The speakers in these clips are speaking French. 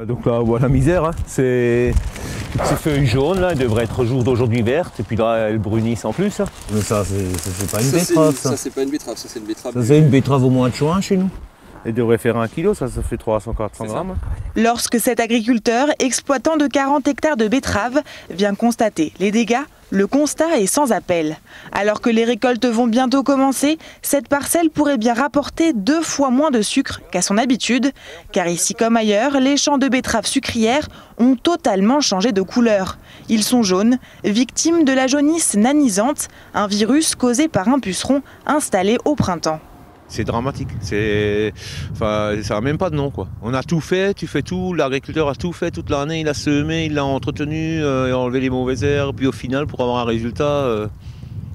Donc là, on voit la misère, hein. C'est ces feuilles jaunes, là, elles devraient être au jour d'aujourd'hui vertes, et puis là, elles brunissent en plus. Mais ça, c'est pas une betterave, ça. Ça, c'est pas une betterave, ça, c'est une betterave. Ça, c'est une betterave au mois de juin chez nous. Elle devrait faire 1 kg, ça fait 300-400 grammes. Lorsque cet agriculteur, exploitant de 40 hectares de betteraves, vient constater les dégâts, le constat est sans appel. Alors que les récoltes vont bientôt commencer, cette parcelle pourrait bien rapporter 2 fois moins de sucre qu'à son habitude. Car ici comme ailleurs, les champs de betteraves sucrières ont totalement changé de couleur. Ils sont jaunes, victimes de la jaunisse nanisante, un virus causé par un puceron installé au printemps. C'est dramatique, ça n'a même pas de nom, quoi. On a tout fait, tu fais tout, l'agriculteur a tout fait toute l'année, il a semé, il a entretenu, il a enlevé les mauvaises herbes, puis au final pour avoir un résultat,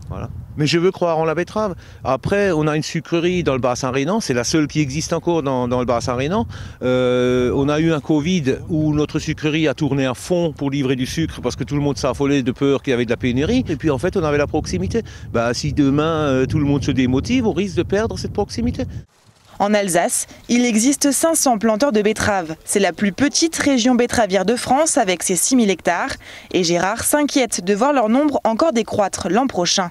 voilà. Mais je veux croire en la betterave. Après, on a une sucrerie dans le bassin rhénan, c'est la seule qui existe encore dans le bassin rhénan. On a eu un Covid où notre sucrerie a tourné à fond pour livrer du sucre parce que tout le monde s'affolait de peur qu'il y avait de la pénurie. Et puis en fait, on avait la proximité. Si demain tout le monde se démotive, on risque de perdre cette proximité. En Alsace, il existe 500 planteurs de betteraves. C'est la plus petite région betteravière de France avec ses 6000 hectares. Et Gérard s'inquiète de voir leur nombre encore décroître l'an prochain.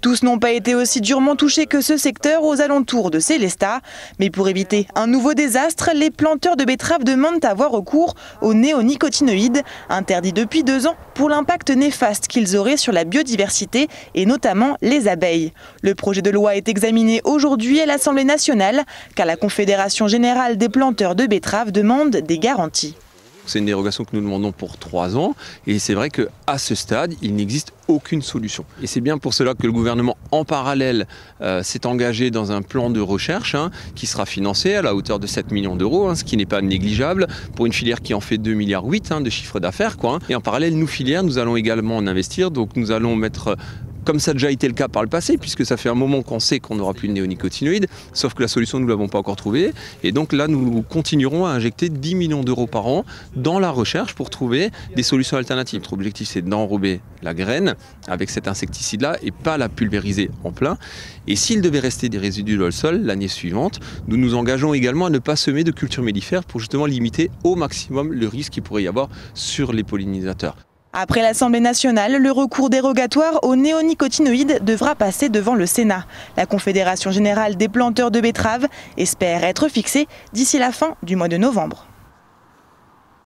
Tous n'ont pas été aussi durement touchés que ce secteur aux alentours de Sélestat. Mais pour éviter un nouveau désastre, les planteurs de betteraves demandent à avoir recours aux néonicotinoïdes, interdits depuis 2 ans pour l'impact néfaste qu'ils auraient sur la biodiversité et notamment les abeilles. Le projet de loi est examiné aujourd'hui à l'Assemblée nationale car la Confédération générale des planteurs de betteraves demande des garanties. C'est une dérogation que nous demandons pour 3 ans et c'est vrai qu'à ce stade, il n'existe aucune solution. Et c'est bien pour cela que le gouvernement, en parallèle, s'est engagé dans un plan de recherche qui sera financé à la hauteur de 7 millions d'euros, ce qui n'est pas négligeable pour une filière qui en fait 2,8 milliards de chiffre d'affaires. Et en parallèle, nous, filières, nous allons également en investir. Donc nous allons mettre... Comme ça a déjà été le cas par le passé, puisque ça fait un moment qu'on sait qu'on n'aura plus de néonicotinoïdes, sauf que la solution, nous ne l'avons pas encore trouvée. Et donc là, nous continuerons à injecter 10 millions d'euros par an dans la recherche pour trouver des solutions alternatives. Notre objectif, c'est d'enrober la graine avec cet insecticide-là et pas la pulvériser en plein. Et s'il devait rester des résidus dans le sol l'année suivante, nous nous engageons également à ne pas semer de cultures mellifères pour justement limiter au maximum le risque qu'il pourrait y avoir sur les pollinisateurs. Après l'Assemblée nationale, le recours dérogatoire aux néonicotinoïdes devra passer devant le Sénat. La Confédération générale des planteurs de betteraves espère être fixée d'ici la fin du mois de novembre.